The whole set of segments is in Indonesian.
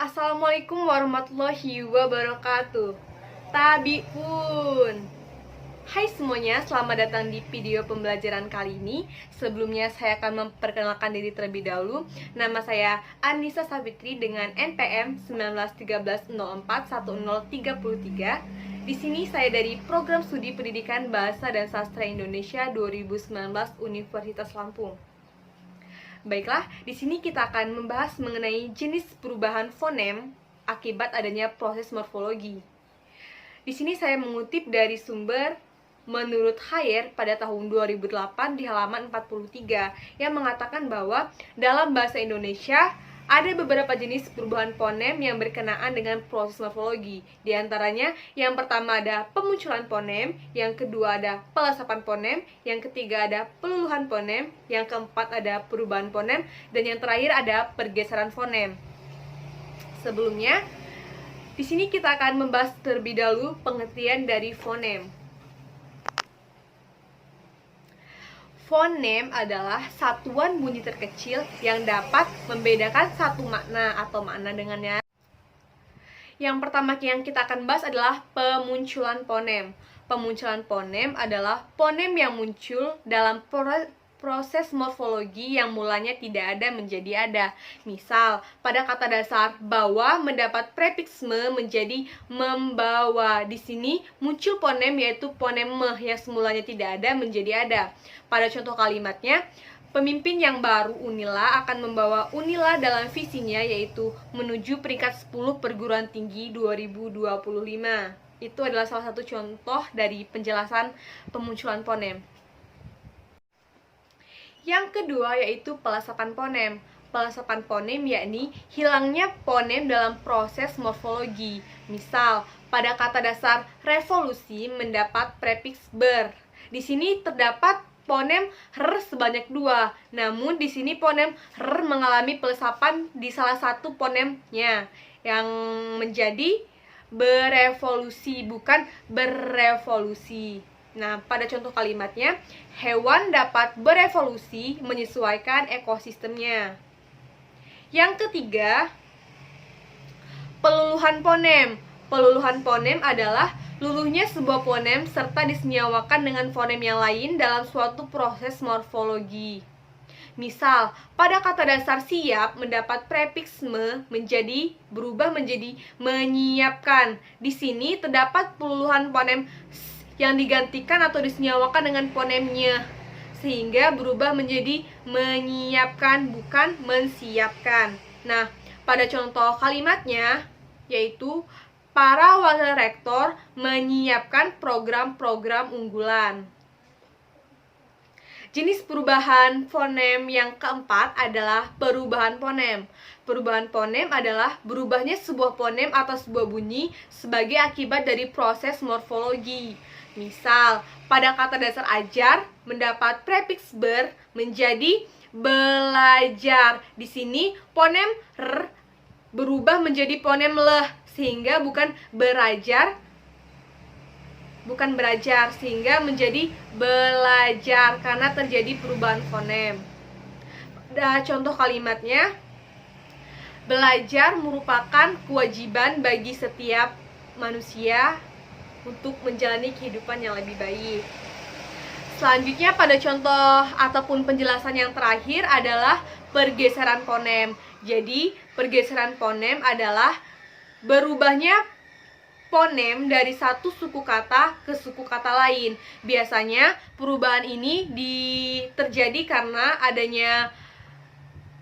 Assalamualaikum warahmatullahi wabarakatuh. Tabi pun. Hai semuanya, selamat datang di video pembelajaran kali ini. Sebelumnya saya akan memperkenalkan diri terlebih dahulu. Nama saya Anissa Savitri dengan NPM 1913041033. Di sini saya dari Program Studi Pendidikan Bahasa dan Sastra Indonesia 2019 Universitas Lampung. Baiklah, di sini kita akan membahas mengenai jenis perubahan fonem akibat adanya proses morfologi. Di sini saya mengutip dari sumber menurut Hayer pada tahun 2008 di halaman 43 yang mengatakan bahwa dalam bahasa Indonesia ada beberapa jenis perubahan fonem yang berkenaan dengan proses morfologi. Di antaranya, yang pertama ada pemunculan fonem, yang kedua ada pelesapan fonem, yang ketiga ada peluluhan fonem, yang keempat ada perubahan fonem, dan yang terakhir ada pergeseran fonem. Sebelumnya, di sini kita akan membahas terlebih dahulu pengertian dari fonem. Fonem adalah satuan bunyi terkecil yang dapat membedakan satu makna atau makna dengannya. Yang pertama yang kita akan bahas adalah pemunculan fonem. Pemunculan fonem adalah fonem yang muncul dalam proses morfologi yang mulanya tidak ada menjadi ada. Misal, pada kata dasar bawa mendapat prefiks me menjadi membawa. Di sini muncul fonem yaitu fonem meh yang semulanya tidak ada menjadi ada. Pada contoh kalimatnya, pemimpin yang baru Unila akan membawa Unila dalam visinya yaitu menuju peringkat 10 perguruan tinggi 2025. Itu adalah salah satu contoh dari penjelasan pemunculan fonem. Yang kedua yaitu pelesapan fonem. Pelesapan fonem yakni hilangnya fonem dalam proses morfologi. Misal, pada kata dasar revolusi mendapat prefiks ber. Di sini terdapat fonem r sebanyak 2. Namun di sini fonem r mengalami pelesapan di salah satu fonemnya yang menjadi berevolusi, bukan berevolusi. Nah, pada contoh kalimatnya, hewan dapat berevolusi menyesuaikan ekosistemnya. Yang ketiga, peluluhan fonem. Peluluhan fonem adalah luluhnya sebuah fonem serta disenyawakan dengan fonem yang lain dalam suatu proses morfologi. Misal, pada kata dasar siap mendapat prefiks me berubah menjadi menyiapkan. Di sini terdapat peluluhan fonem yang digantikan atau disenyawakan dengan fonemnya sehingga berubah menjadi menyiapkan, bukan mensiapkan. Nah, pada contoh kalimatnya yaitu para wakil rektor menyiapkan program-program unggulan. Jenis perubahan fonem yang keempat adalah perubahan fonem. Perubahan fonem adalah berubahnya sebuah fonem atau sebuah bunyi sebagai akibat dari proses morfologi. Misal, pada kata dasar ajar mendapat prefiks ber menjadi belajar. Di sini fonem r berubah menjadi fonem leh sehingga bukan berajar sehingga menjadi belajar karena terjadi perubahan fonem. Contoh kalimatnya, belajar merupakan kewajiban bagi setiap manusia untuk menjalani kehidupan yang lebih baik. Selanjutnya pada contoh ataupun penjelasan yang terakhir adalah pergeseran fonem. Jadi, pergeseran fonem adalah berubahnya fonem dari satu suku kata ke suku kata lain. Biasanya perubahan ini terjadi karena adanya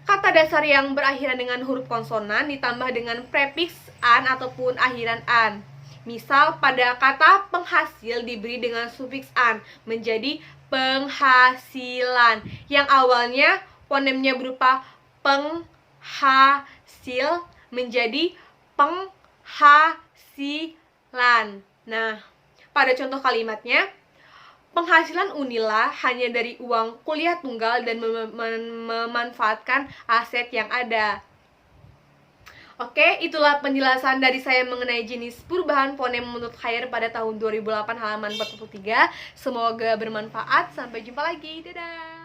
kata dasar yang berakhiran dengan huruf konsonan ditambah dengan prefiks an ataupun akhiran an. Misal, pada kata penghasil diberi dengan sufiks an menjadi penghasilan, yang awalnya fonemnya berupa penghasil menjadi penghasilan. Nah, pada contoh kalimatnya, penghasilan Unila hanya dari uang kuliah tunggal dan memanfaatkan aset yang ada. Oke, itulah penjelasan dari saya mengenai jenis perubahan fonem menurut Hayer pada tahun 2008 halaman 43. Semoga bermanfaat. Sampai jumpa lagi. Dadah.